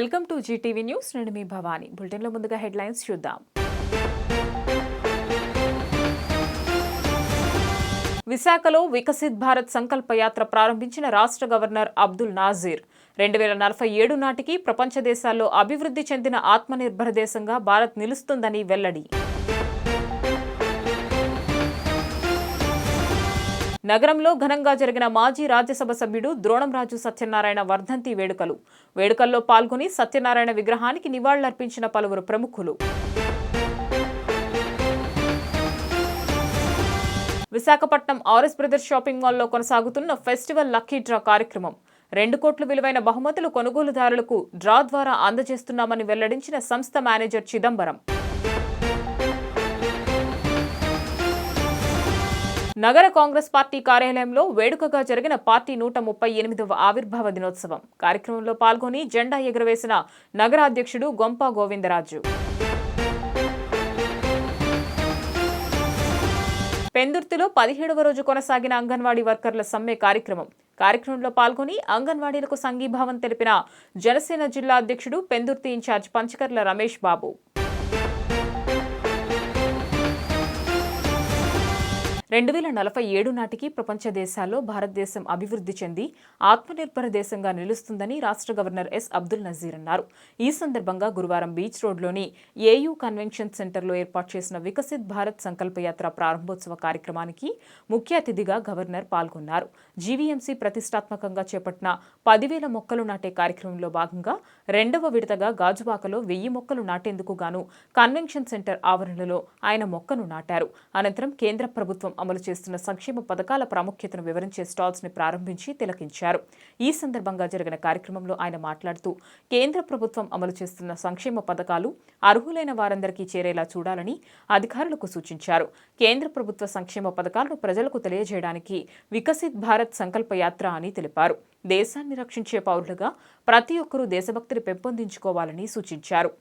Welcome to Zee TV news. నేను మీ భవాని. బులెటిన్లో ముందుగా హెడ్లైన్స్ చూద్దాం. విశాఖలో వికసిత్ భారత్ సంకల్ప యాత్ర ప్రారంభించిన రాష్ట్ర గవర్నర్ అబ్దుల్ నాజీర్ 2047 నాటికి ప్రపంచ దేశాల్లో అభివృద్ధి చెందిన ఆత్మనిర్భర దేశంగా భారత్ నిలుస్తుందని వెల్లడి. నగరంలో ఘనంగా జరిగిన మాజీ రాజ్యసభ సభ్యుడు ద్రోణంరాజు సత్యనారాయణ వర్ధంతి వేడుకల్లో పాల్గొని సత్యనారాయణ విగ్రహానికి నివాళులర్పించిన పలువురు ప్రముఖులు. విశాఖపట్నం ఆర్ఎస్ బ్రదర్స్ షాపింగ్ మాల్లో కొనసాగుతున్న ఫెస్టివల్ లక్కీ డ్రా కార్యక్రమం. 2 కోట్ల విలువైన బహుమతులు కొనుగోలుదారులకు డ్రా ద్వారా అందజేస్తున్నామని వెల్లడించిన సంస్థ మేనేజర్ చిదంబరం. నగర కాంగ్రెస్ పార్టీ కార్యాలయంలో వేడుకగా జరిగిన పార్టీ 138వ ఆవిర్భావ దినోత్సవం కార్యక్రమంలో పాల్గొని జెండా ఎగురవేసిన నగర అధ్యక్షుడు గొంప గోవిందరాజు. పెందుర్తిలో 17వ రోజు కొనసాగిన అంగన్వాడీ వర్కర్ల సమ్మె కార్యక్రమంలో పాల్గొని అంగన్వాడీలకు సంఘీభావం తెలిపిన జనసేన జిల్లా అధ్యక్షుడు పెందుర్తి ఇన్ఛార్జ్ పంచకర్ల రమేష్ బాబు. 2047 నాటికి ప్రపంచ దేశాల్లో భారతదేశం అభివృద్ధి చెంది ఆత్మనిర్భర దేశంగా నిలుస్తుందని రాష్ట్ర గవర్నర్ ఎస్ అబ్దుల్ నజీర్ అన్నారు. ఈ సందర్భంగా గురువారం బీచ్ రోడ్లోని ఏయూ కన్వెన్షన్ సెంటర్లో ఏర్పాటు చేసిన వికసిత్ భారత్ సంకల్పయాత్ర ప్రారంభోత్సవ కార్యక్రమానికి ముఖ్య అతిథిగా గవర్నర్ పాల్గొన్నారు. జీవీఎంసీ ప్రతిష్టాత్మకంగా చేపట్టిన 10,000 మొక్కలు నాటే కార్యక్రమంలో భాగంగా 2వ విడతగా గాజువాకలో 1000 మొక్కలు నాటేందుకు గాను కన్వెన్షన్ సెంటర్ ఆవరణలో ఆయన మొక్కను నాటారు. అనంతరం కేంద్ర ప్రభుత్వం అమలు చేస్తున్న సంక్షేమ పథకాల ప్రాముఖ్యతను వివరించే స్టాల్స్ ని ప్రారంభించి తిలకించారు. ఈ సందర్భంగా జరిగిన కార్యక్రమంలో ఆయన మాట్లాడుతూ కేంద్ర ప్రభుత్వం అమలు చేస్తున్న సంక్షేమ పథకాలు అర్హులైన వారందరికీ చేరేలా చూడాలని అధికారులకు సూచించారు. కేంద్ర ప్రభుత్వ సంక్షేమ పథకాలను ప్రజలకు తెలియజేయడానికి వికసిత్ భారత్ సంకల్ప యాత్ర అని తెలిపారు. దేశాన్ని రక్షించే పౌరులుగా ప్రతి ఒక్కరూ దేశభక్తిని పెంపొందించుకోవాలని సూచించారు.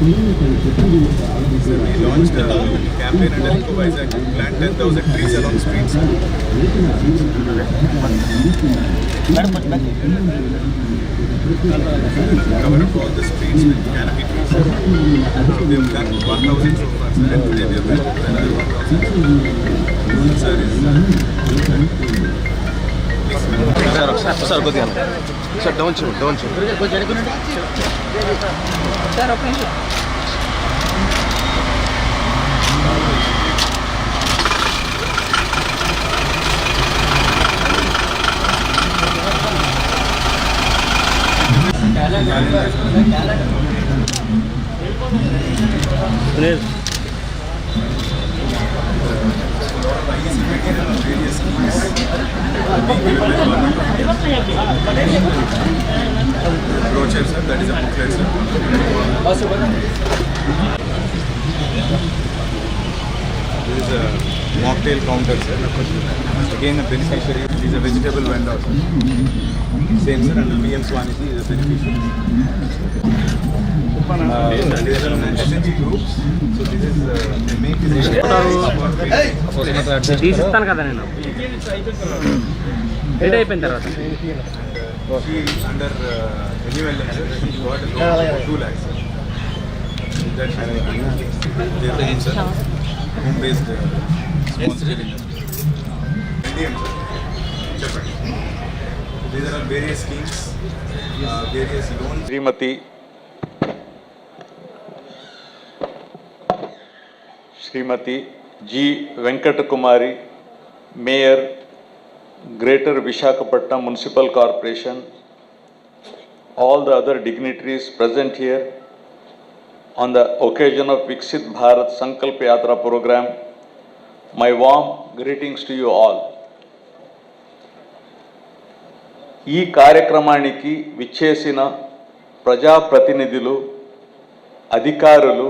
We launched a campaign at Eco Vizag to plant 10,000 trees along streets. Cover up all the streets with canopy trees. We have done 1,000 so far, sir, and today we have done another 1,000. Sir, sir, don't shoot. Sir, open it. Brochure, sir, that is a booklet, sir. This is a mocktail counter, sir. Again, a beneficiary is a vegetable vendor, sir. Same, sir, and PM Swamiji is a beneficiary. There are SNG groups, so this is they make this. తీసిస్తాను కదా నేను ready అయిపోయిన తర్వాత She under renewal, she got a loan for 2 lakhs. That they are sir, home-based small scale industry. Medium, sir. These are various schemes, various loans. Srimati G. Venkatakumari, Mayor, Greater Visakhapatnam Municipal Corporation, all the other dignitaries present here on the occasion of Viksit Bharat Sankalp Yatra program, my warm greetings to you all. ఈ కార్యక్రమానికి విచ్చేసిన ప్రజాప్రతినిధులు, అధికారులు,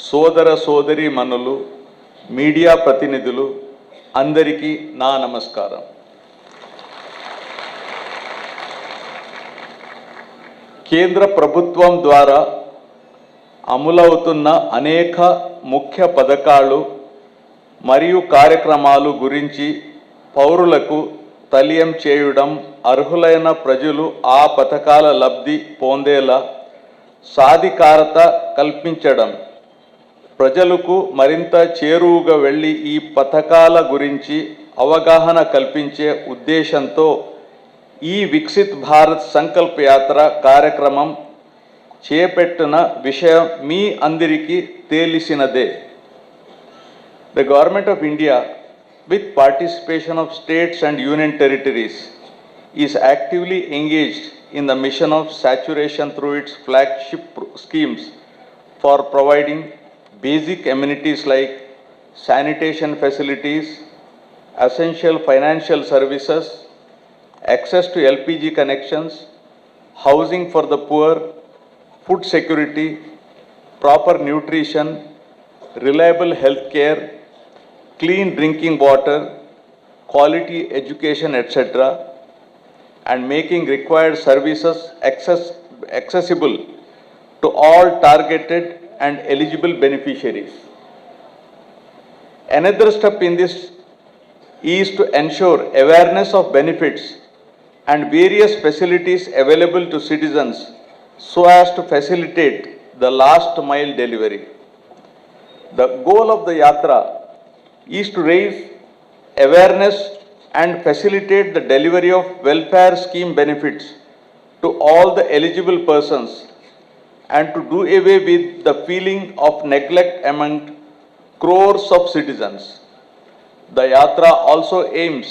సోదర సోదరీమణులు, media ప్రతినిధులు అందరికీ నా నమస్కారం. కేంద్ర ప్రభుత్వం ద్వారా అమలవుతున్న అనేక ముఖ్య పథకాలు మరియు కార్యక్రమాలు గురించి పౌరులకు తెలియం చేయడం, అర్హులైన ప్రజలు ఆ పథకాల లబ్ధి పొందేలా సాధికారత కల్పించడం, ప్రజలకు మరింత చేరువుగా వెళ్ళి ఈ పథకాల గురించి అవగాహన కల్పించే ఉద్దేశంతో ఈ వికసిత్ భారత్ సంకల్ప యాత్ర కార్యక్రమం చేపట్టిన విషయం మీ అందరికీ తెలిసినదే. The Government of India, with participation of states and union territories, is actively engaged in the mission of saturation through its flagship schemes for providing basic amenities like sanitation facilities, essential financial services, access to LPG connections, housing for the poor, food security, proper nutrition, reliable health care, clean drinking water, quality education, etc., and making required services accessible to all targeted and eligible beneficiaries. Another step in this is to ensure awareness of benefits and various facilities available to citizens so as to facilitate the last mile delivery. The goal of the Yatra is to raise awareness and facilitate the delivery of welfare scheme benefits to all the eligible persons and to do away with the feeling of neglect among crores of citizens. The Yatra also aims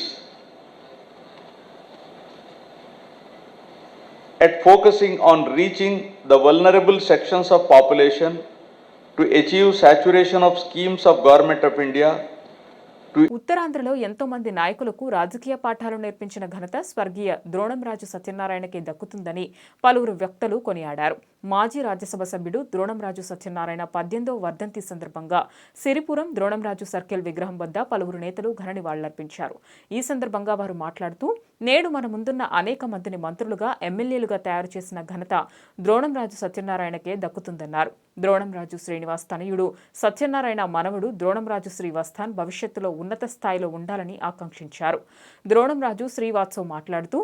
at focusing on reaching the vulnerable sections of population to achieve saturation of schemes of Government of India. ఉత్తరాంధ్రలో ఎంతో మంది నాయకులకు రాజకీయ పాఠాలు నేర్పించిన ఘనత స్వర్గీయ ద్రోణంరాజు సత్యనారాయణకి దక్కుతుందని పలువురు వ్యక్తులు కొనియాడారు. మాజీ రాజ్యసభ సభ్యుడు ద్రోణంరాజు సత్యనారాయణ 18వ వర్ధంతి సందర్భంగా సిరిపురం ద్రోణంరాజు సర్కిల్ విగ్రహం వద్ద పలువురు నేతలు ఘన నివాళులర్పించారు. ఈ సందర్భంగా వారు మాట్లాడుతూ, నేడు మన ముందున్న అనేక మందిని మంత్రులుగా, ఎమ్మెల్యేలుగా తయారు చేసిన ఘనత ద్రోణంరాజు సత్యనారాయణకే దక్కుతుందన్నారు. ద్రోణంరాజు శ్రీనివాస్ తనయుడు సత్యనారాయణ మనవడు ద్రోణంరాజు శ్రీవస్థాన్ భవిష్యత్తులో ఉన్నత స్థాయిలో ఉండాలని ఆకాంక్షించారు. ద్రోణంరాజు శ్రీవాత్సవ్ మాట్లాడుతూ,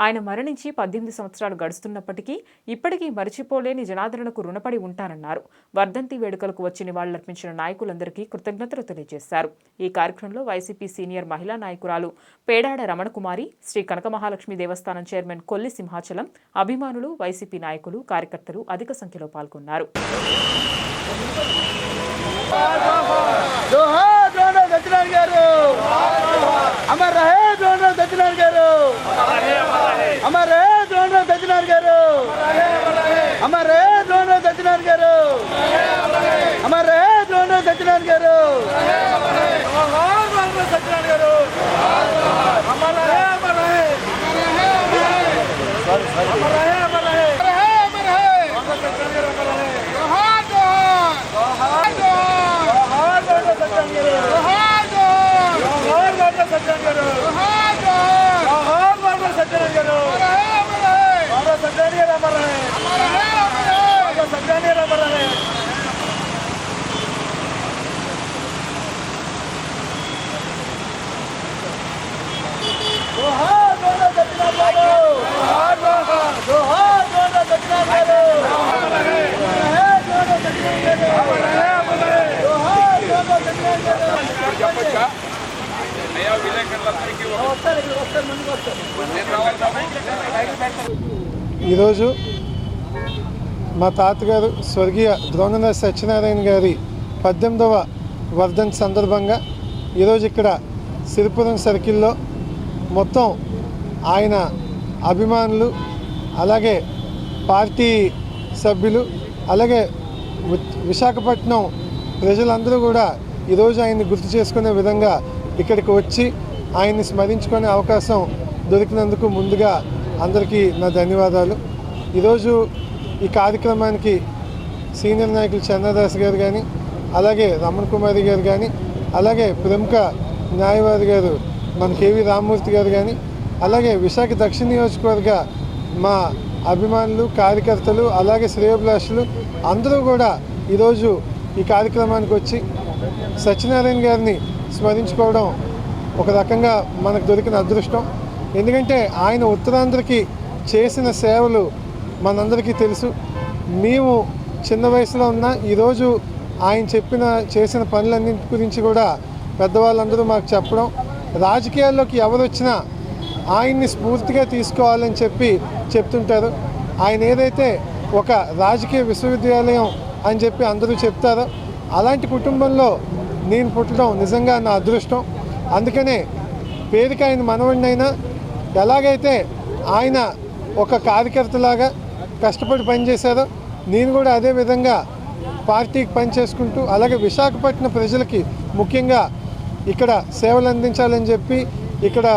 ఆయన మరణించి 18 సంవత్సరాలు గడుస్తున్నప్పటికీ ఇప్పటికీ మరిచిపోలేని జనాదరణకు రుణపడి ఉంటానన్నారు. వర్ధంతి వేడుకలకు వచ్చి నివాళులర్పించిన నాయకులందరికీ కృతజ్ఞతలు తెలియజేశారు. ఈ కార్యక్రమంలో వైసీపీ సీనియర్ మహిళా నాయకురాలు పేడాడ రమణకుమారి, శ్రీ కనక మహాలక్ష్మి దేవస్థానం చైర్మన్ కొల్లి సింహాచలం, అభిమానులు, వైసీపీ నాయకులు, కార్యకర్తలు అధిక సంఖ్యలో పాల్గొన్నారు. ఈరోజు మా తాతగారు స్వర్గీయ ద్రోణంరాజు సత్యనారాయణ గారి 18వ వర్ధంతి సందర్భంగా ఈరోజు ఇక్కడ సిరిపురం సర్కిల్లో మొత్తం ఆయన అభిమానులు, అలాగే పార్టీ సభ్యులు, అలాగే విశాఖపట్నం ప్రజలందరూ కూడా ఈరోజు ఆయన్ని గుర్తు చేసుకునే విధంగా ఇక్కడికి వచ్చి ఆయన్ని స్మరించుకునే అవకాశం దొరికినందుకు ముందుగా అందరికీ నా ధన్యవాదాలు. ఈరోజు ఈ కార్యక్రమానికి సీనియర్ నాయకులు చంద్రదాస్ గారు కానీ, అలాగే రమణ కుమారి గారు కానీ, అలాగే ప్రముఖ న్యాయవాది గారు మన కేవీ రామ్మూర్తి గారు కానీ, అలాగే విశాఖ దక్షిణ నియోజకవర్గ మా అభిమానులు, కార్యకర్తలు, అలాగే శ్రేయోభిలాషులు అందరూ కూడా ఈరోజు ఈ కార్యక్రమానికి వచ్చి సత్యనారాయణ గారిని స్మరించుకోవడం ఒక రకంగా మనకు దొరికిన అదృష్టం. ఎందుకంటే ఆయన ఉత్తరాంధ్రకి చేసిన సేవలు మనందరికీ తెలుసు. మేము చిన్న వయసులో ఉన్న ఈరోజు ఆయన చేసిన పనులన్నింటి గురించి కూడా పెద్దవాళ్ళందరూ మాకు చెప్పడం, రాజకీయాల్లోకి ఎవరు వచ్చినా ఆయన్ని స్ఫూర్తిగా తీసుకోవాలని చెప్తుంటారు. ఆయన ఏదైతే ఒక రాజకీయ విశ్వవిద్యాలయం అని చెప్పి అందరూ చెప్తారో అలాంటి కుటుంబంలో నేను పుట్టడం నిజంగా నా అదృష్టం. అందుకనే పేరుకి ఆయన మనవడినైనా ఎలాగైతే ఆయన ఒక కార్యకర్తలాగా కష్టపడి పనిచేశారో నేను కూడా అదే విధంగా పార్టీకి పనిచేసుకుంటూ అలాగే విశాఖపట్నం ప్రజలకి ముఖ్యంగా ఇక్కడ సేవలు అందించాలని చెప్పి ఇక్కడ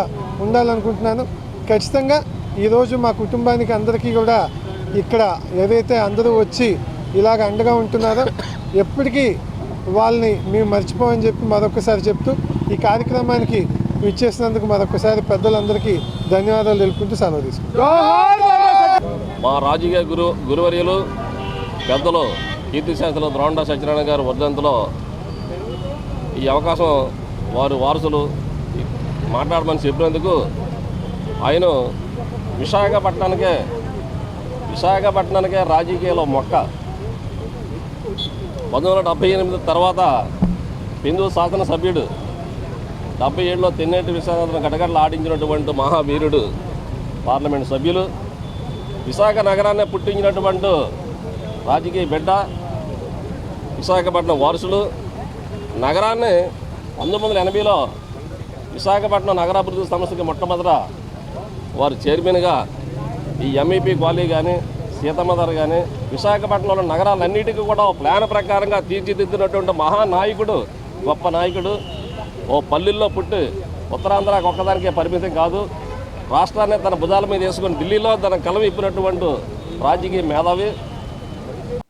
ఉండాలనుకుంటున్నాను. ఖచ్చితంగా ఈరోజు మా కుటుంబానికి అందరికీ కూడా ఇక్కడ ఏదైతే అందరూ వచ్చి ఇలాగ అండగా ఉంటున్నారో ఎప్పటికీ వాళ్ళని మేము మర్చిపోమని చెప్పి మరొకసారి చెప్తూ ఈ కార్యక్రమానికి ఇచ్చేసినందుకు మరొకసారి పెద్దలందరికీ ధన్యవాదాలు తెలుపుకుంటూ సెలవు తీసుకుంటాం. మా రాజకీయ గురువర్యులు పెద్దలు కీర్తిశాస్త్రులు ద్రోండా సత్యనారాయణ గారు వర్ధంతిలో ఈ అవకాశం వారు వారసులు మాట్లాడమని చెప్పినందుకు ఆయన విశాఖపట్నానికే రాజకీయాల్లో మొక్క 1978 తర్వాత హిందూ శాసనసభ్యుడు 77లో తెన్నేటి విశాఖను గడగడలు ఆడించినటువంటి మహావీరుడు పార్లమెంట్ సభ్యులు విశాఖ నగరాన్ని పుట్టించినటువంటి రాజకీయ బిడ్డ విశాఖపట్నం వారసులు నగరాన్ని 1980లో విశాఖపట్నం నగరాభివృద్ధి సంస్థకి మొట్టమొదట వారు చైర్మన్గా ఈ ఎంఈపీ కాలనీ కానీ సీతమ్మధార కానీ విశాఖపట్నంలో నగరాలన్నిటికీ కూడా ప్లాన్ ప్రకారంగా తీర్చిదిద్దినటువంటి మహానాయకుడు, గొప్ప నాయకుడు. ఓ పల్లెల్లో పుట్టి ఉత్తరాంధ్రకు ఒక్కదానికే పరిమితం కాదు, రాష్ట్రాన్ని తన భుజాల మీద వేసుకొని ఢిల్లీలో తన కలం ఇప్పినటువంటి రాజకీయ మేధావి.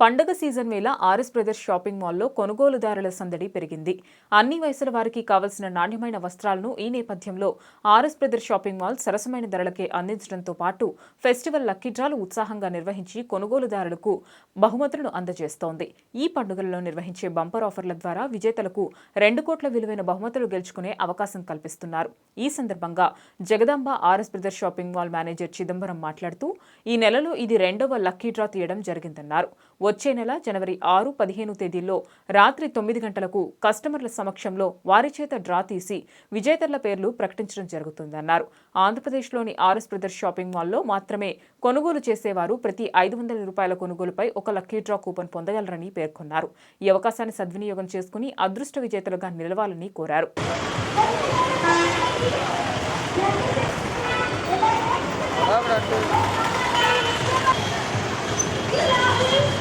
పండుగ సీజన్ వేళ ఆర్ఎస్ బ్రదర్స్ షాపింగ్ మాల్లో కొనుగోలుదారుల సందడి పెరిగింది. అన్ని వయసుల వారికి కావలసిన నాణ్యమైన వస్త్రాలను ఈ నేపథ్యంలో ఆర్ఎస్ బ్రదర్స్ షాపింగ్ మాల్ సరసమైన ధరలకే అందించడంతో పాటు ఫెస్టివల్ లక్కీ డ్రాలు ఉత్సాహంగా నిర్వహించి కొనుగోలుదారులకు బహుమతులను అందజేస్తోంది. ఈ పండుగలలో నిర్వహించే బంపర్ ఆఫర్ల ద్వారా విజేతలకు 2 కోట్ల విలువైన బహుమతులు గెలుచుకునే అవకాశం కల్పిస్తున్నారు. ఈ సందర్భంగా Jagadamba RS brothers shopping mall manager Chidambaram మాట్లాడుతూ ఈ నెలలో ఇది 2వ లక్కీ డ్రా తీయడం జరిగిందన్నారు. వచ్చే నెల జనవరి 6, 15 తేదీల్లో రాత్రి 9 గంటలకు కస్టమర్ల సమక్షంలో వారి చేత డ్రా తీసి విజేతల పేర్లు ప్రకటించడం జరుగుతుందన్నారు. ఆంధ్రప్రదేశ్లోని ఆర్ఎస్ బ్రదర్స్ షాపింగ్ మాల్లో మాత్రమే కొనుగోలు చేసేవారు ప్రతి 500 రూపాయల కొనుగోలుపై ఒక లక్కీ డ్రా కూపన్ పొందగలరని పేర్కొన్నారు. ఈ అవకాశాన్ని సద్వినియోగం చేసుకుని అదృష్ట విజేతలుగా నిలవాలని కోరారు.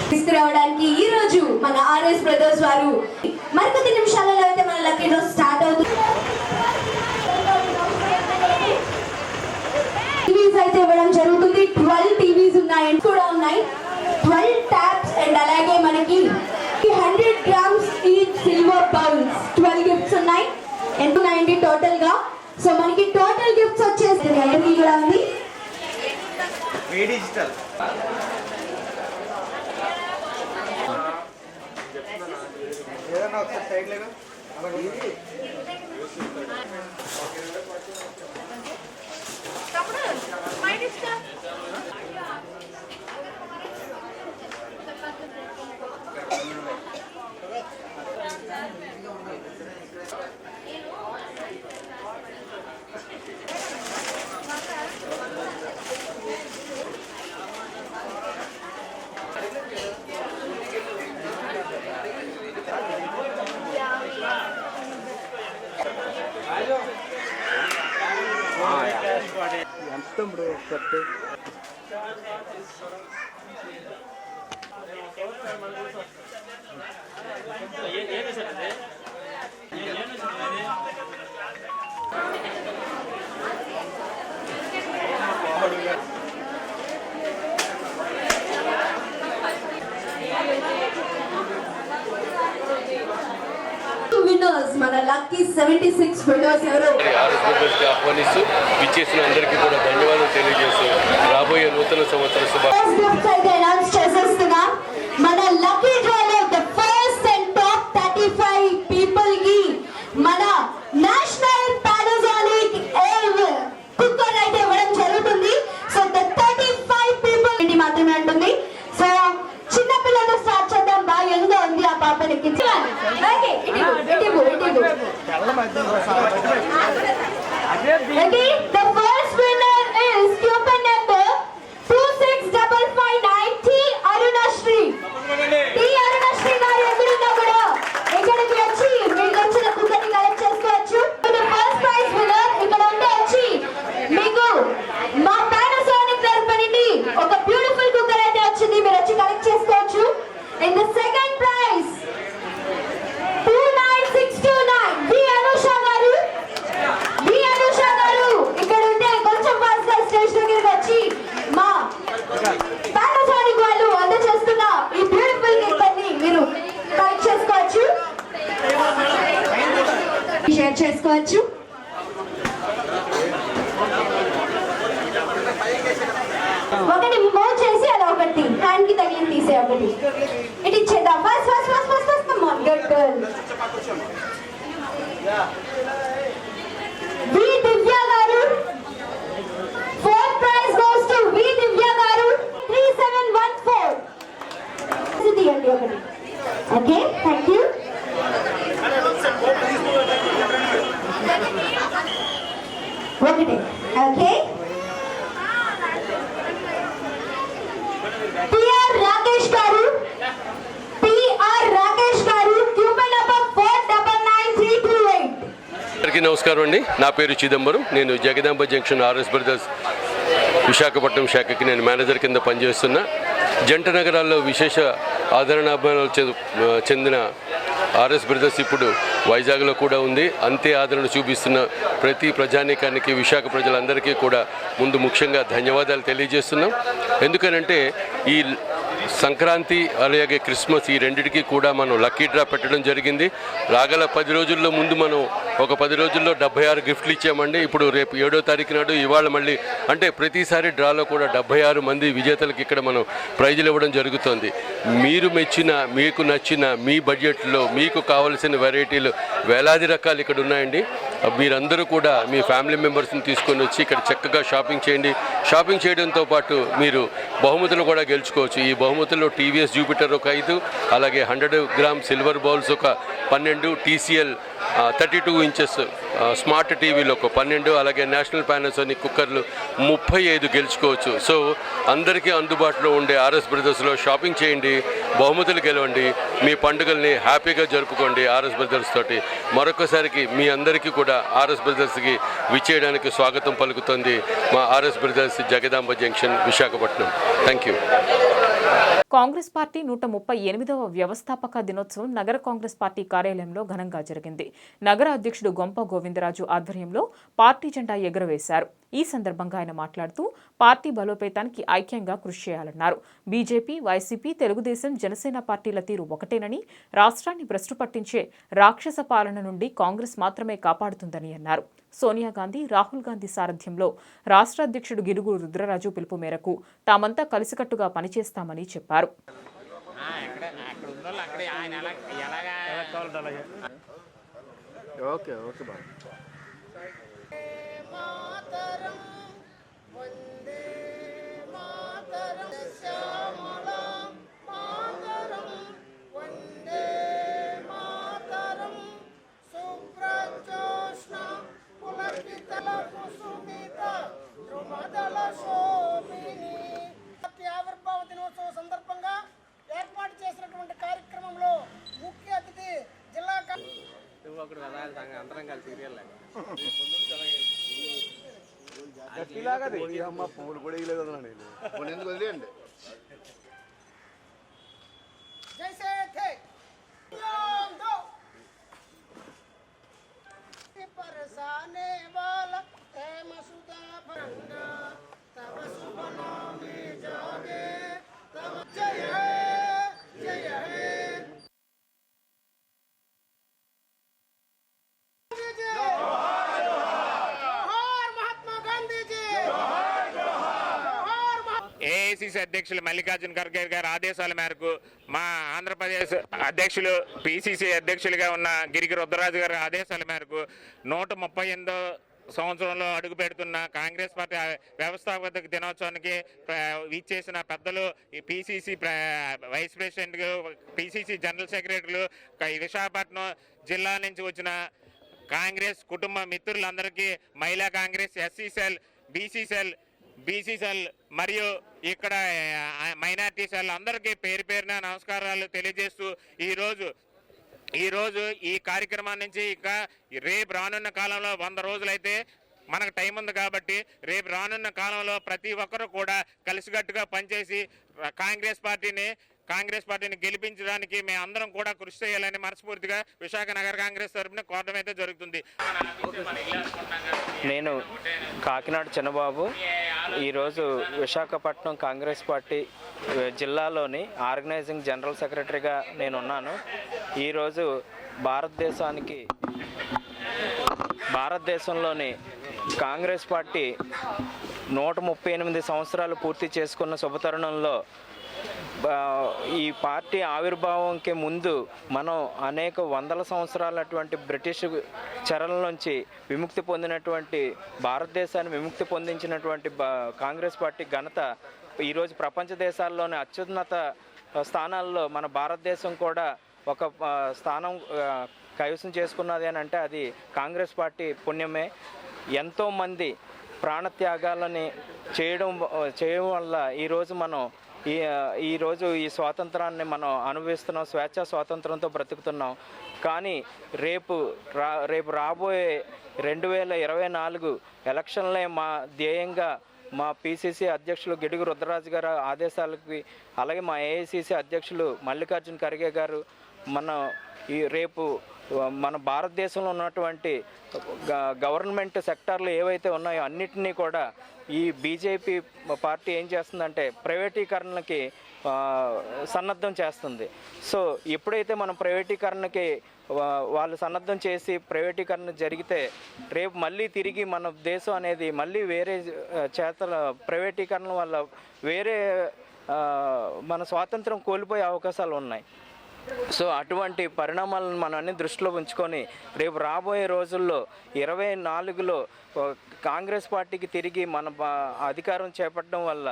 తీసుకురావడానికి ఈ రోజు మన ఆర్ఎస్ బ్రదర్స్ వారు మరికొద్ది నిమిషాలలో అయితే మన లక్కీ డ్రా స్టార్ట్ అవుతుంది. టీవీస్ అయితే ఇవ్వడం జరుగుతుంది. 12 టీవీస్ ఉన్నాయి కూడా ఉన్నాయి. 12 ట్యాప్స్ అండ్ అలాగే మనకి 100 grams each silver bowls 12 gifts ఉన్నాయి. ఎంత 90 టోటల్ గా. సో మనకి టోటల్ గిఫ్ట్స్ వచ్చేసి అందరికీ కూడా ఉంది. డిజిటల్ ఏదైనా ఒకసారి సైడ్ లేదు ఎంత బ్రో ఒకటి win winners, mana lucky 76 winners ఎవరు? ఆహ్వానిస్తూ విచ్చేసిన అందరికీ కూడా ధన్యవాదాలు తెలియజేస్తూ రాబోయే నూతన సంవత్సర గిఫ్ట్స్ అయితే అనౌన్స్ చేసేస్తున్నా. మన లక్కీ డ్రాలో the first and top 35 people కి మన నేషనల్ పానాసోనిక్ ఎయిర్ కుక్కర్ అయితే ఇవ్వడం జరుగుతుంది. సో ద 35 పీపుల్ ఇది మాత్రమే ఉంటుంది. సో చిన్న పిల్లలతో స్టార్ట్ చేద్దాం. బాగా యంగ్ గా ఉంది ఆ పాపని ఎక్కించాలి. ఓకే ఇటిబు okay the first winner is coupon number 26559 T Arunasri. T Arunasri garu ఎక్కడున్నా కూడా ఇక్కడికి వచ్చి మీకు వచ్చిన కుక్కర్ ని కలెక్ట్ చేసుకోవచ్చు. ఫస్ట్ ప్రైజ్ విన్నర్ ఇక్కడ ఉంటే వచ్చి మీకు మా పానాసోనిక్ తరపు నుండి ఒక బ్యూటిఫుల్ కుక్కర్ అయితే వచ్చింది, మీరు వచ్చి కలెక్ట్ చేసుకోవచ్చు. In the second prize 29629 B Anusha గారు. బి అనుష గారు ఇక్కడ ఉంటే కొంచెం ఫాస్ట్ గా స్టేజ్ దగ్గరికి వచ్చి మా పానాసోనిక్ వాళ్ళు అందజేస్తున్న ఈ బ్యూటిఫుల్ కుక్కర్ ని మీరు కలెక్ట్ చేసుకోవచ్చు, షేర్ చేసుకోవచ్చు. ఒకటి మూవ్ చేసి అలా ఒకటి హ్యాండ్ కి తగిలి తీసే ఒకటి ఇటు ఇచ్చేద్దాం. First first first first first come on good girl. V Divya garu. Fourth prize goes to V Divya garu 3714. ఇది అండి ఒకటి. Okay thank you. ఒకటి okay. PR Rakesh garu. PR Rakesh గారు కూపన్ నంబర్ 499328. అందరికీ నమస్కారం అండి. నా పేరు చిదంబరం. నేను Jagadamba junction RS brothers Visakhapatnam శాఖకి నేను మేనేజర్ కింద పనిచేస్తున్నా. జంట నగరాల్లో విశేష ఆదరణాభిమానాలు చెందిన ఆర్ఎస్ బ్రదర్స్ ఇప్పుడు వైజాగ్లో కూడా ఉంది. అంతే ఆదరణ చూపిస్తున్న ప్రతి ప్రజానీకానికి, విశాఖ ప్రజలందరికీ కూడా ముందు ముఖ్యంగా ధన్యవాదాలు తెలియజేస్తున్నాం. ఎందుకనంటే ఈ సంక్రాంతి అలాగే క్రిస్మస్ ఈ రెండింటికి కూడా మనం లక్కీ డ్రా పెట్టడం జరిగింది. రాగల 10 రోజుల్లో ముందు మనం ఒక 10 రోజుల్లో 76 గిఫ్ట్లు ఇచ్చామండి. ఇప్పుడు రేపు 7వ తారీఖు నాడు ఇవాళ మళ్ళీ అంటే ప్రతిసారి డ్రాలో కూడా 76 మంది విజేతలకు ఇక్కడ మనం ప్రైజులు ఇవ్వడం జరుగుతుంది. మీరు మెచ్చిన, మీకు నచ్చిన మీ బడ్జెట్లో మీకు కావలసిన వెరైటీలు వేలాది రకాలు ఇక్కడ ఉన్నాయండి. మీరందరూ కూడా మీ ఫ్యామిలీ మెంబర్స్ని తీసుకొని వచ్చి ఇక్కడ చక్కగా షాపింగ్ చేయండి. షాపింగ్ చేయడంతో పాటు మీరు బహుమతులు కూడా గెలుచుకోవచ్చు. ఈ బహుమతుల్లో టీవీఎస్ జూపిటర్ ఒక 5, అలాగే 100 గ్రామ్ సిల్వర్ బౌల్స్ ఒక 12, TCL 32 ఇంచెస్ స్మార్ట్ టీవీలు ఒక 12, అలాగే నేషనల్ పానాసోనిక్ కుక్కర్లు 35 గెలుచుకోవచ్చు. సో అందరికీ అందుబాటులో ఉండే ఆర్ఎస్ బ్రదర్స్లో షాపింగ్ చేయండి, బహుమతులు గెలవండి, మీ పండుగల్ని హ్యాపీగా జరుపుకోండి ఆర్ఎస్ బ్రదర్స్ తోటి. మరొకసారికి మీ అందరికీ కూడా ఆర్ఎస్ బ్రదర్స్కి విచ్చేయడానికి స్వాగతం పలుకుతుంది మా RS brothers Jagadamba junction Visakhapatnam. Thank you. Congress party 138వ వ్యవస్థాపక దినోత్సవం నగర కాంగ్రెస్ పార్టీ కార్యాలయంలో ఘనంగా జరిగింది. నగర అధ్యక్షుడు గొంప గోవిందరాజు ఆధ్వర్యంలో పార్టీ జెండా ఎగురవేశారు. ఈ సందర్భంగా ఆయన మాట్లాడుతూ పార్టీ బలోపేతానికి ఐక్యంగా కృషి చేయాలన్నారు. బీజేపీ, వైసీపీ, తెలుగుదేశం, జనసేన పార్టీల తీరు ఒకటేనని, రాష్ట్రాన్ని భ్రష్టు పట్టించే రాక్షస పాలన నుండి కాంగ్రెస్ మాత్రమే కాపాడుతుందని అన్నారు. సోనియా గాంధీ, రాహుల్ గాంధీ సారథ్యంలో రాష్ట్ర అధ్యక్షుడు గిడుగు రుద్రరాజు పిలుపు మేరకు తామంతా కలిసికట్టుగా పనిచేస్తామని చెప్పారు. ఆవిర్భావ దినోత్సవం సందర్భంగా ఏర్పాటు చేసినటువంటి కార్యక్రమంలో ముఖ్య అతిథి జిల్లా ఏఐసిసి అధ్యక్షులు మల్లికార్జున ఖర్గే గారి ఆదేశాల మేరకు, మా ఆంధ్రప్రదేశ్ అధ్యక్షులు పిసిసి అధ్యక్షులుగా ఉన్న గిరికి రుద్రరాజు గారి ఆదేశాల మేరకు 138వ సంవత్సరంలో అడుగు పెడుతున్న కాంగ్రెస్ పార్టీ వ్యవస్థాపక దినోత్సవానికి ఇచ్చేసిన పెద్దలు, ఈ PCC vice president, PCC general సెక్రటరీలు, విశాఖపట్నం జిల్లా నుంచి వచ్చిన కాంగ్రెస్ కుటుంబ మిత్రులందరికీ, మహిళా Congress, SC cell, BC cell మరియు ఇక్కడ మైనార్టీ సెల్ అందరికీ పేరు పేరున నమస్కారాలు తెలియజేస్తూ ఈరోజు ఈ కార్యక్రమం నుంచి ఇక రేపు రానున్న కాలంలో 100 రోజులైతే మనకు టైం ఉంది కాబట్టి రేపు రానున్న కాలంలో ప్రతి ఒక్కరూ కూడా కలిసికట్టుగా పనిచేసి కాంగ్రెస్ పార్టీని గెలిపించడానికి మేము అందరం కూడా కృషి చేయాలని మనస్ఫూర్తిగా విశాఖ నగర కాంగ్రెస్ తరఫున కోరడం అయితే జరుగుతుంది. నేను కాకినాడ చిన్నబాబు. ఈరోజు విశాఖపట్నం కాంగ్రెస్ పార్టీ జిల్లాలోని ఆర్గనైజింగ్ జనరల్ సెక్రటరీగా నేను ఉన్నాను. ఈరోజు భారతదేశంలోని కాంగ్రెస్ పార్టీ 138 సంవత్సరాలు పూర్తి చేసుకున్న శుభతరుణంలో ఈ పార్టీ ఆవిర్భావంకి ముందు మనం అనేక వందల సంవత్సరాలటువంటి బ్రిటిష్ చెరల నుంచి విముక్తి పొందినటువంటి, భారతదేశాన్ని విముక్తి పొందించినటువంటి కాంగ్రెస్ పార్టీ ఘనత ఈరోజు ప్రపంచ దేశాల్లోని అత్యున్నత స్థానాల్లో మన భారతదేశం కూడా ఒక స్థానం కైవసం చేసుకున్నది అని అంటే అది కాంగ్రెస్ పార్టీ పుణ్యమే. ఎంతోమంది ప్రాణత్యాగాలని చేయడం వల్ల ఈరోజు ఈ స్వాతంత్రాన్ని మనం అనుభవిస్తున్నాం, స్వేచ్ఛా స్వాతంత్రంతో బ్రతుకుతున్నాం. కానీ రేపు రాబోయే 2024 ఎలక్షన్లే మా ధ్యేయంగా మా పిసిసి అధ్యక్షులు గిడుగు రుద్రరాజు గారు ఆదేశాలకి, అలాగే మా ఏఐసిసి అధ్యక్షులు మల్లికార్జున ఖర్గే గారు రేపు మన భారతదేశంలో ఉన్నటువంటి గవర్నమెంట్ సెక్టార్లు ఏవైతే ఉన్నాయో అన్నిటినీ కూడా ఈ బీజేపీ పార్టీ ఏం చేస్తుందంటే ప్రైవేటీకరణకి సన్నద్ధం చేస్తుంది. సో ఎప్పుడైతే మనం ప్రైవేటీకరణకి వాళ్ళు సన్నద్ధం చేసి ప్రైవేటీకరణ జరిగితే రేపు మళ్ళీ తిరిగి మన దేశం అనేది మళ్ళీ వేరే ప్రైవేటీకరణ వల్ల మన స్వాతంత్రం కోల్పోయే అవకాశాలు ఉన్నాయి. సో అటువంటి పరిణామాలను మనం అన్ని దృష్టిలో ఉంచుకొని రేపు రాబోయే రోజుల్లో 2024లో కాంగ్రెస్ పార్టీకి తిరిగి మన అధికారం చేపట్టడం వల్ల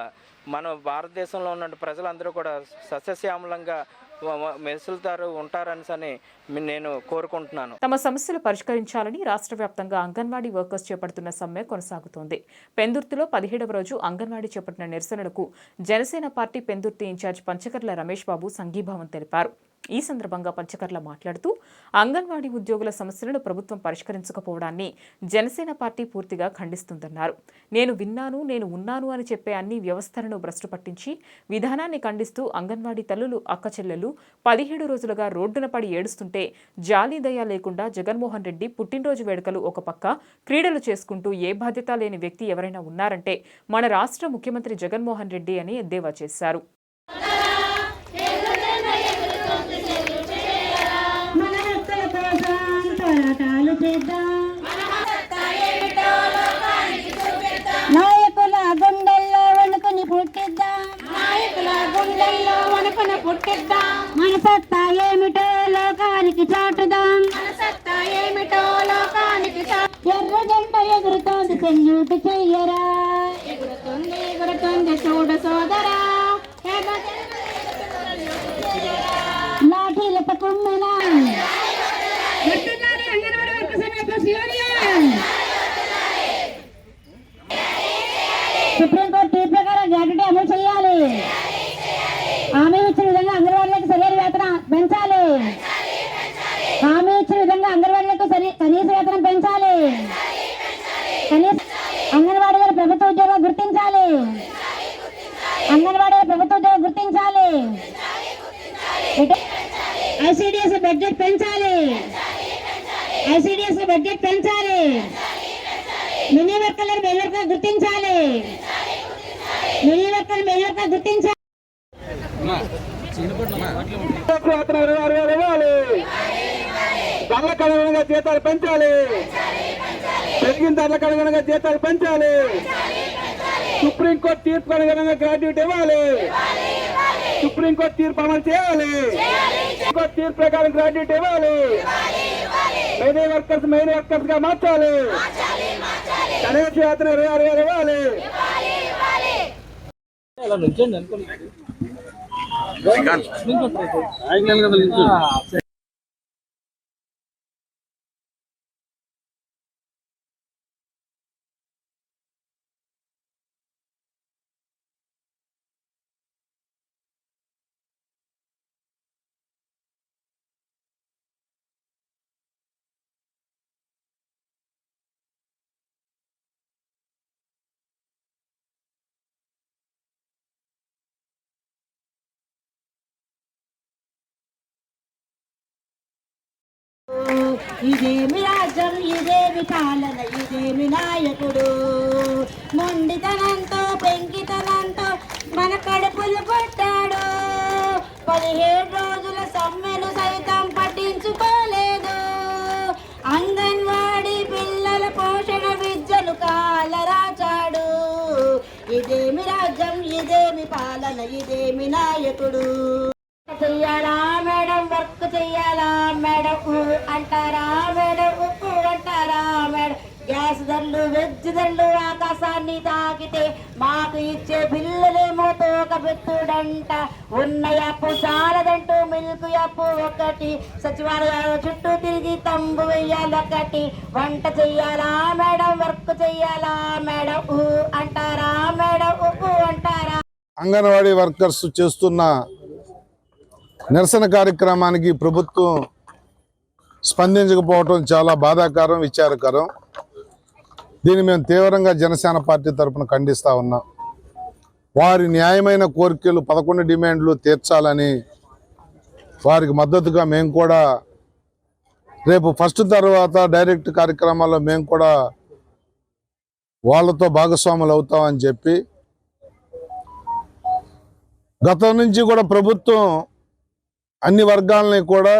మన భారతదేశంలో ఉన్న ప్రజలందరూ కూడా సస్యశ్యామలంగా ఉంటారని నేను కోరుకుంటున్నాను. తమ సమస్యలు పరిష్కరించాలని రాష్ట్ర వ్యాప్తంగా అంగన్వాడీ వర్కర్స్ చేపడుతున్న సమ్మె కొనసాగుతోంది. పెందుర్తిలో 17వ రోజు అంగన్వాడీ చేపట్టిన నిరసనలకు జనసేన పార్టీ పెందుర్తి ఇన్ఛార్జ్ పంచకర్ల రమేష్ బాబు సంఘీభావం తెలిపారు. ఈ సందర్భంగా పంచకర్ల మాట్లాడుతూ అంగన్వాడీ ఉద్యోగుల సమస్యలను ప్రభుత్వం పరిష్కరించకపోవడాన్ని జనసేన పార్టీ పూర్తిగా ఖండిస్తుందన్నారు. నేను ఉన్నాను అని చెప్పే అన్ని వ్యవస్థలను భ్రష్టు పట్టించి విధానాన్ని ఖండిస్తూ అంగన్వాడీ తల్లులు, అక్కచెల్లెలు 17 రోజులుగా రోడ్డున పడి ఏడుస్తుంటే జాలి దయ లేకుండా జగన్మోహన్ రెడ్డి పుట్టినరోజు వేడుకలు ఒక పక్క, క్రీడలు చేసుకుంటూ ఏ బాధ్యత లేని వ్యక్తి ఎవరైనా ఉన్నారంటే మన రాష్ట్ర ముఖ్యమంత్రి జగన్మోహన్ రెడ్డి అని ఎద్దేవా చేశారు. నాయకుల గుండెల్లో వణుకుని పుట్టిద్దాం, మన సత్తా ఏమిటో లోకానికి చాటుదాం, ఎర్ర జెండ ఎగురుతోంది సెల్యూట్ చెయ్యరా, ఎగురుతుంది చూడు సోదరా, లాఠీలతో కుమ్మినా సుప్రీంకోర్టు తీర్పు ప్రకారం గ్రాట్యుటీ అమలు చేయాలి. హామీ ఇచ్చిన విధంగా అంగన్వాడీలకు సరైన వేతనం పెంచాలి. హామీ ఇచ్చిన విధంగా అంగన్వాడీలకు కనీస వేతనం పెంచాలి. అంగన్వాడీల ప్రభుత్వ ఉద్యోగం గుర్తించాలి. ఐసిడిఎస్ బడ్జెట్ పెంచాలి. మినీ వర్కర్లను మెయిన్గా గుర్తించాలి. ధరలకు అనుగుణంగా జీతాలు పెంచాలి. పెరిగిన ధరలకు అనుగుణంగా జీతాలు పెంచాలి. సుప్రీంకోర్టు తీర్పు అనుగుణంగా గ్రాడ్యుయేట్ ఇవ్వాలి. సుప్రీంకోర్టు తీర్పు అమలు చేయాలి. సుప్రీంకోర్టు తీర్పు ప్రకారం గ్రాడ్యుయేట్ ఇవ్వాలి. మెయిన్ వర్కర్స్ గా మార్చాలి. గణేష్ యాత్ర 26,000 ఇవ్వాలి. ఇదేమి రాజ్యం, ఇదేమి పాలన, ఇదేమి నాయకుడు. మొండితనంతో పెంకితనంతో మన కడుపులు కొట్టాడు. 17 రోజుల సమ్మెను సైతం పట్టించుకోలేదు. అంగన్వాడీ పిల్లల పోషణ విద్యను కాలరాచాడు. ఇదేమి రాజ్యం, ఇదేమి పాలన, ఇదేమి నాయకుడు. చెయ్యాలా మేడం, వర్క్ చెయ్యాలా మేడం అంటారా మేడం, ఉప్పు అంటారా మేడం. గ్యాస్ ధరలు, వెజ్ ధరలు ఆకాశాన్ని తాకితే మాకు ఇచ్చే బిల్లులేమో తోక పెట్టుడంట. ఉన్న అప్పు చాలదంటూ మిల్క్ అప్పు ఒకటి, సచివాలయాల చుట్టూ తిరిగి తంబు వెయ్యాలొకటి. వంట చెయ్యాలా మేడం, వర్క్ చెయ్యాలా మేడం అంటారా మేడం, ఉప్పు అంటారా. అంగన్వాడీ వర్కర్స్ చేస్తున్న నిరసన కార్యక్రమానికి ప్రభుత్వం స్పందించకపోవటం చాలా బాధాకరం, విచారకరం. దీన్ని మేము తీవ్రంగా జనసేన పార్టీ తరఫున ఖండిస్తూ ఉన్నాం. వారి న్యాయమైన కోరికలు 11 డిమాండ్లు తీర్చాలని వారికి మద్దతుగా మేము కూడా రేపు ఫస్ట్ తర్వాత డైరెక్ట్ కార్యక్రమాల్లో మేము కూడా వాళ్ళతో భాగస్వాములు అవుతామని చెప్పి గతం నుంచి కూడా ప్రభుత్వం అన్ని వర్గాలని కూడా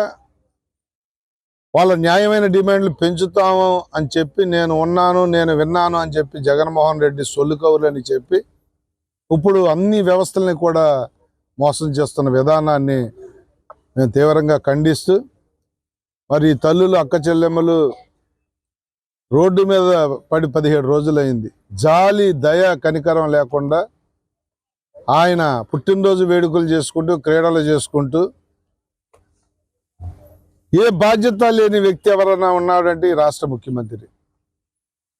వాళ్ళ న్యాయమైన డిమాండ్లు పెంచుతాము అని చెప్పి నేను ఉన్నాను, నేను విన్నాను అని చెప్పి జగన్మోహన్ రెడ్డి సొల్లు కౌరులని చెప్పి ఇప్పుడు అన్ని వ్యవస్థల్ని కూడా మోసం చేస్తున్న విధానాన్ని మేము తీవ్రంగా ఖండిస్తూ, మరి తల్లులు అక్క చెల్లెమ్మలు రోడ్డు మీద పడి 17 రోజులైంది. జాలి దయ కనికరం లేకుండా ఆయన పుట్టినరోజు వేడుకలు చేసుకుంటూ క్రీడలు చేసుకుంటూ ఏ బాధ్యత లేని వ్యక్తి ఎవరైనా ఉన్నాడంటే ఈ రాష్ట్ర ముఖ్యమంత్రి.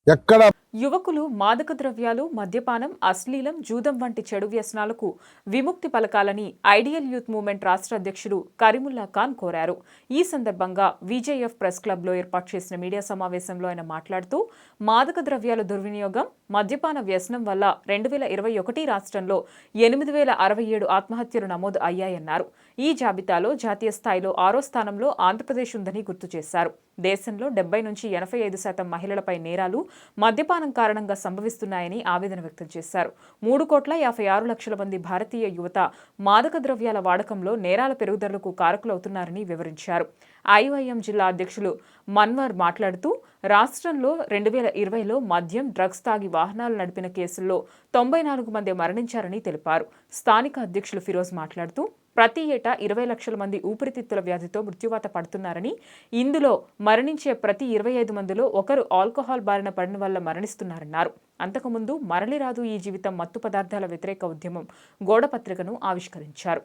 ఎక్కడ యువకులు మాదక ద్రవ్యాలు, మద్యపానం, అశ్లీలం, జూదం వంటి చెడు వ్యసనాలకు విముక్తి పలకాలని ఐడియల్ యూత్ మూవ్మెంట్ రాష్ట్ర అధ్యక్షుడు కరీముల్లా ఖాన్ కోరారు. ఈ సందర్భంగా విజేఎఫ్ ప్రెస్ క్లబ్లో ఏర్పాటు చేసిన మీడియా సమావేశంలో ఆయన మాట్లాడుతూ, మాదక ద్రవ్యాల దుర్వినియోగం, మద్యపాన వ్యసనం వల్ల 2021 రాష్ట్రంలో 8,067 ఆత్మహత్యలు నమోదు అయ్యాయన్నారు. ఈ జాబితాలో జాతీయ స్థాయిలో 6వ స్థానంలో ఆంధ్రప్రదేశ్ ఉందని గుర్తు చేశారు. దేశంలో 70 నుంచి 85% మహిళలపై నేరాలు మద్యపానం కారణంగా సంభవిస్తున్నాయని ఆవేదన వ్యక్తం చేశారు. 3,56,00,000 మంది భారతీయ యువత మాదక ద్రవ్యాల వాడకంలో నేరాల పెరుగుదలకు కారకులవుతున్నారని వివరించారు. ఐవైఎం జిల్లా అధ్యక్షులు మన్వర్ మాట్లాడుతూ, రాష్ట్రంలో 2020లో మద్యం, డ్రగ్స్ తాగి వాహనాలు నడిపిన కేసుల్లో 94 మంది మరణించారని తెలిపారు. స్థానిక అధ్యక్షులు ఫిరోజ్ మాట్లాడుతూ, ప్రతి ఏటా 20 లక్షల మంది ఊపిరితిత్తుల వ్యాధితో మృత్యువాత పడుతున్నారని, ఇందులో మరణించే ప్రతి 25 మందిలో ఒకరు ఆల్కహాల్ బారిన పడిన వల్ల మరణిస్తున్నారన్నారు. అంతకుముందు మరలిరాదు ఈ జీవితం మత్తు పదార్థాల వ్యతిరేక ఉద్యమం గోడపత్రికను ఆవిష్కరించారు.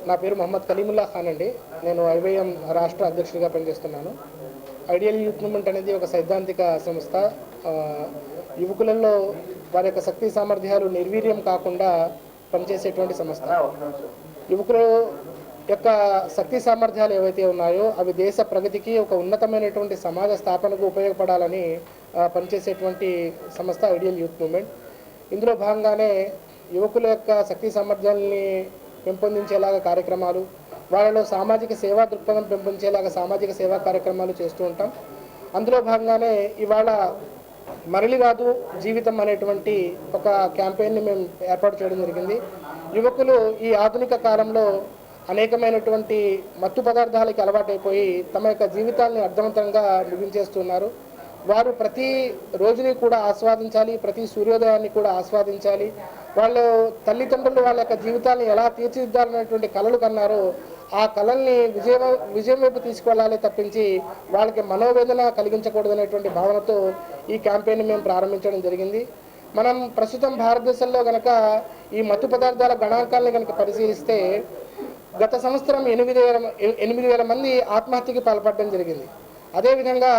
నా పేరు మొహమ్మద్ కలీముల్లా ఖాన్ అండి. నేను ఐవైఎం రాష్ట్ర అధ్యక్షుడిగా పనిచేస్తున్నాను. ఐడియల్ యూత్ మూవ్మెంట్ అనేది ఒక సైద్ధాంతిక సంస్థ. యువకులలో వారి యొక్క శక్తి సామర్థ్యాలు నిర్వీర్యం కాకుండా పనిచేసేటువంటి సంస్థ. యువకుల యొక్క శక్తి సామర్థ్యాలు ఏవైతే ఉన్నాయో అవి దేశ ప్రగతికి ఒక ఉన్నతమైనటువంటి సమాజ స్థాపనకు ఉపయోగపడాలని పనిచేసేటువంటి సంస్థ ఐడియల్ యూత్ మూవ్మెంట్. ఇందులో భాగంగానే యువకుల యొక్క శక్తి సామర్థ్యాలని పెంపొందించేలాగా కార్యక్రమాలు, వాళ్ళలో సామాజిక సేవా దృక్పథం పెంపొందించేలాగా సామాజిక సేవా కార్యక్రమాలు చేస్తూ ఉంటాం. అందులో భాగంగానే ఇవాళ మరలి రాదు జీవితం అనేటువంటి ఒక క్యాంపెయిన్ని మేము ఏర్పాటు చేయడం జరిగింది. యువకులు ఈ ఆధునిక కాలంలో అనేకమైనటువంటి మత్తు పదార్థాలకి అలవాటైపోయి తమ యొక్క జీవితాన్ని అర్థవంతంగా ముగించేస్తున్నారు. వారు ప్రతి రోజుని కూడా ఆస్వాదించాలి, ప్రతి సూర్యోదయాన్ని కూడా ఆస్వాదించాలి. వాళ్ళు తల్లిదండ్రులు వాళ్ళ యొక్క జీవితాన్ని ఎలా తీర్చిదిద్దాలనేటువంటి కలలు కన్నారో ఆ కళల్ని విజయం వైపు తీసుకెళ్లాలి తప్పించి వాళ్ళకి మనోవేదన కలిగించకూడదనేటువంటి భావనతో ఈ క్యాంపెయిన్ మేము ప్రారంభించడం జరిగింది. మనం ప్రస్తుతం భారతదేశంలో కనుక ఈ మత్తు పదార్థాల గణాంకాలను కనుక పరిశీలిస్తే గత సంవత్సరం 8,000 మంది ఆత్మహత్యకి పాల్పడడం జరిగింది. అదేవిధంగా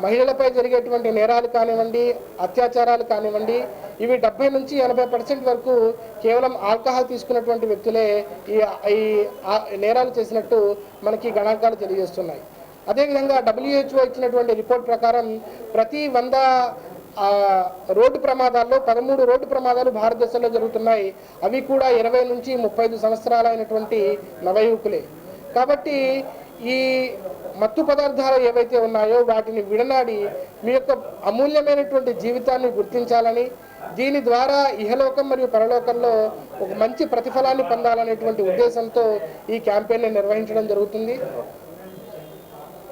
మహిళలపై జరిగేటువంటి నేరాలు కానివ్వండి, అత్యాచారాలు కానివ్వండి, ఇవి 70 నుంచి 80% వరకు కేవలం ఆల్కహాల్ తీసుకున్నటువంటి వ్యక్తులే ఈ నేరాలు చేసినట్టు మనకి గణాంకాలు తెలియజేస్తున్నాయి. అదేవిధంగా WHO ఇచ్చినటువంటి రిపోర్ట్ ప్రకారం ప్రతి 100 రోడ్డు ప్రమాదాల్లో 13 రోడ్డు ప్రమాదాలు భారతదేశంలో జరుగుతున్నాయి. అవి కూడా 20 నుంచి 35 సంవత్సరాలైనటువంటి నవయువకులే. కాబట్టి ఈ మత్తు పదార్థాలు ఏవైతే ఉన్నాయో వాటిని విడనాడి మీ యొక్క అమూల్యమైనటువంటి జీవితాన్ని గుర్తించాలని, దీని ద్వారా ఇహలోకం మరియు పరలోకంలో ఒక మంచి ప్రతిఫలాన్ని పొందాలనేటువంటి ఉద్దేశంతో ఈ క్యాంపెయిన్ని నిర్వహించడం జరుగుతుంది.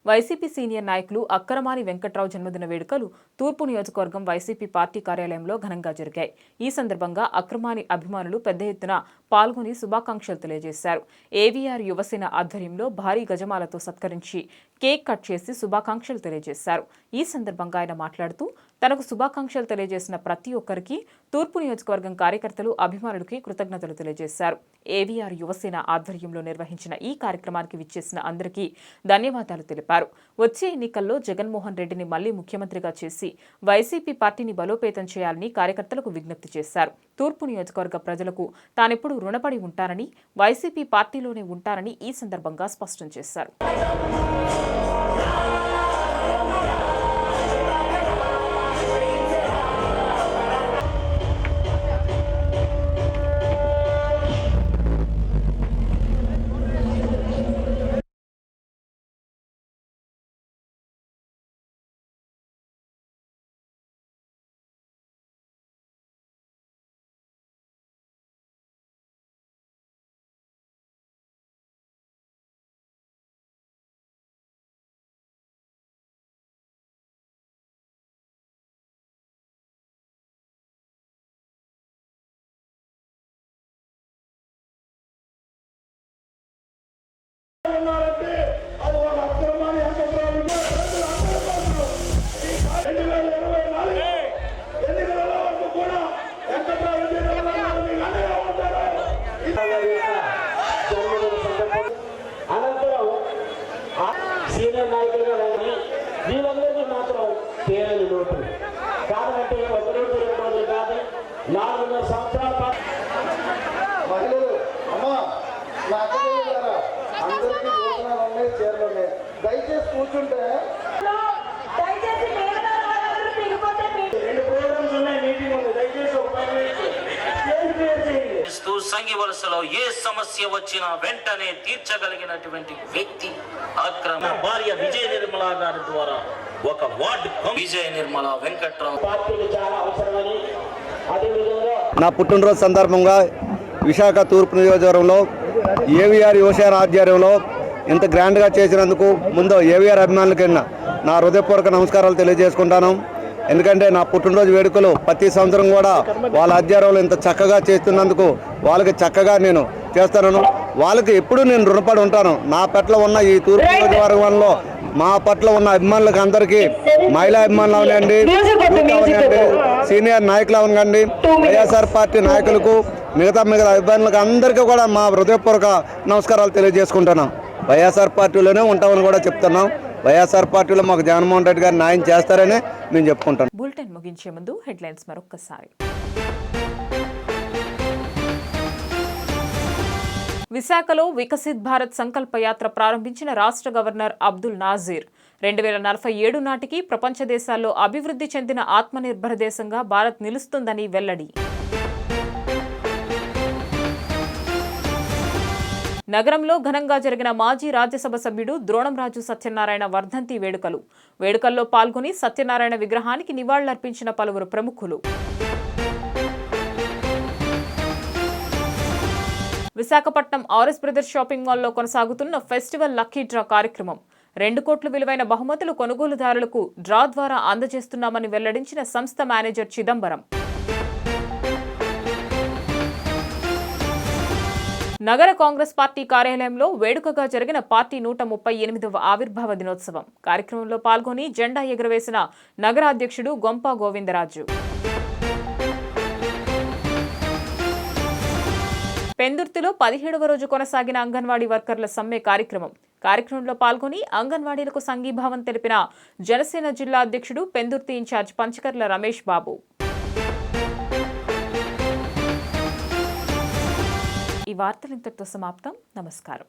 వైసీపీ సీనియర్ నాయకులు అక్కరమాని వెంకట్రావు జన్మదిన వేడుకలు తూర్పు నియోజకవర్గం వైసీపీ పార్టీ కార్యాలయంలో ఘనంగా జరిగాయి. ఈ సందర్భంగా అక్కరమాని అభిమానులు పెద్ద ఎత్తున పాల్గొని శుభాకాంక్షలు తెలియజేశారు. ఏవీఆర్ యువసేన ఆధ్వర్యంలో భారీ గజమాలతో సత్కరించి కేక్ కట్ చేసి శుభాకాంక్షలు తెలియజేశారు. ఈ సందర్భంగా ఆయన మాట్లాడుతూ తనకు శుభాకాంక్షలు తెలియజేసిన ప్రతి ఒక్కరికి తూర్పు నియోజకవర్గం కార్యకర్తలు అభిమానులకి కృతజ్ఞతలు తెలియజేశారు. ఏవీఆర్ యువసేన ఆధ్వర్యంలో నిర్వహించిన ఈ కార్యక్రమానికి విచ్చేసిన అందరికీ ధన్యవాదాలు తెలిపారు. వచ్చే ఎన్నికల్లో జగన్మోహన్ రెడ్డిని మళ్లీ ముఖ్యమంత్రిగా చేసి వైసీపీ పార్టీని బలోపేతం చేయాలని కార్యకర్తలకు విజ్ఞప్తి చేశారు. తూర్పు నియోజకవర్గ ప్రజలకు తానెప్పుడు రుణపడి ఉంటానని, వైసీపీ పార్టీలోనే ఉంటానని ఈ సందర్భంగా స్పష్టం చేశారు. ఉన్నారంటే అది ఒక అక్రమాన్ని వెంకట్రావు 2024 ఎన్నికల వరకు కూడా వెంకట్రావు అనంతరం సీనియర్ నాయకులుగా వీళ్ళందరికీ మాత్రం తీరని లోటు కాదంటే 1 రోజు 2 రోజులు కాదు 4.5 సంవత్సరాల పాటు మహిళలు అమ్మా అందరికీ భోజనాలు ఉన్నాయి, చీరలు ఉన్నాయి, దయచేసి కూర్చుంటే 2 ప్రోగ్రామ్స్ ఉన్నాయి, మీటింగ్ ఉంది, దయచేసి ఒక 5 మినిట్స్ సంఘి వలసలో ఏ సమస్య వచ్చినా వెంటనే తీర్చగలిగినటువంటి వ్యక్తి అక్రమ భార్య విజయ నిర్మల గారి ద్వారా ఒక వార్డు విజయ నిర్మల వెంకట్రావు పార్టీలు చాలా అవసరమని. అదేవిధంగా నా పుట్టినరోజు సందర్భంగా విశాఖ తూర్పు నియోజకవర్గంలో ఏవీఆర్ యువసేన ఆధ్వర్యంలో ఇంత గ్రాండ్గా చేసినందుకు ముందు ఏవీఆర్ అభిమానులకి నా హృదయపూర్వక నమస్కారాలు తెలియజేసుకుంటాను. ఎందుకంటే నా పుట్టినరోజు వేడుకలు ప్రతి సంవత్సరం కూడా వాళ్ళ ఆధ్వర్యంలో ఇంత చక్కగా చేస్తున్నందుకు వాళ్ళకి చక్కగా నేను చేస్తాను. వాళ్ళకి ఎప్పుడూ నేను రుణపడి ఉంటాను. నా పట్ల ఉన్న ఈ తూర్పు నియోజకవర్గంలో మా పట్ల ఉన్న అభిమానులకు అందరికీ, మహిళా అభిమానులు అవనండి, సీనియర్ నాయకులు అవనండి, వైఎస్ఆర్ పార్టీ నాయకులకు, మిగతా అభిమానులకు అందరికీ కూడా మా హృదయపూర్వక నమస్కారాలు తెలియజేసుకుంటున్నాం. వైఎస్ఆర్ పార్టీలోనే ఉంటామని కూడా చెప్తున్నాం. వైఎస్ఆర్ పార్టీలో మాకు జగన్మోహన్ రెడ్డి గారు న్యాయం చేస్తారని నేను చెప్పుకుంటాను. బులెటిన్ ముగించే ముందు హెడ్లైన్స్ మరొక్కసారి. విశాఖలో వికసిత్ భారత్ సంకల్ప యాత్ర ప్రారంభించిన రాష్ట్ర గవర్నర్ అబ్దుల్ నాజీర్ 2047 నాటికి ప్రపంచ దేశాల్లో అభివృద్ధి చెందిన ఆత్మనిర్భర దేశంగా భారత్ నిలుస్తుందని వెల్లడి. నగరంలో ఘనంగా జరిగిన మాజీ రాజ్యసభ సభ్యుడు ద్రోణంరాజు సత్యనారాయణ వర్ధంతి వేడుకల్లో పాల్గొని సత్యనారాయణ విగ్రహానికి నివాళులర్పించిన పలువురు ప్రముఖులు. విశాఖపట్నం ఆర్ఎస్ బ్రదర్స్ షాపింగ్ మాల్లో కొనసాగుతున్న ఫెస్టివల్ లక్కీ డ్రా కార్యక్రమం 2 కోట్ల విలువైన బహుమతులు కొనుగోలుదారులకు డ్రా ద్వారా అందజేస్తున్నామని వెల్లడించిన సంస్థ మేనేజర్ చిదంబరం. నగర కాంగ్రెస్ పార్టీ కార్యాలయంలో వేడుకగా జరిగిన పార్టీ 138వ ఆవిర్భావ దినోత్సవం కార్యక్రమంలో పాల్గొని జెండా ఎగురవేసిన నగర అధ్యక్షుడు గొంప గోవిందరాజు. పెందుర్తిలో 17వ రోజు కొనసాగిన అంగన్వాడీ వర్కర్ల సమ్మె కార్యక్రమంలో పాల్గొని అంగన్వాడీలకు సంఘీభావం తెలిపిన జనసేన జిల్లా అధ్యక్షుడు పెందుర్తి ఇన్ఛార్జ్ పంచకర్ల రమేష్ బాబు. ఈ వార్తలు ఇంతటితో సమాప్తం. నమస్కారం.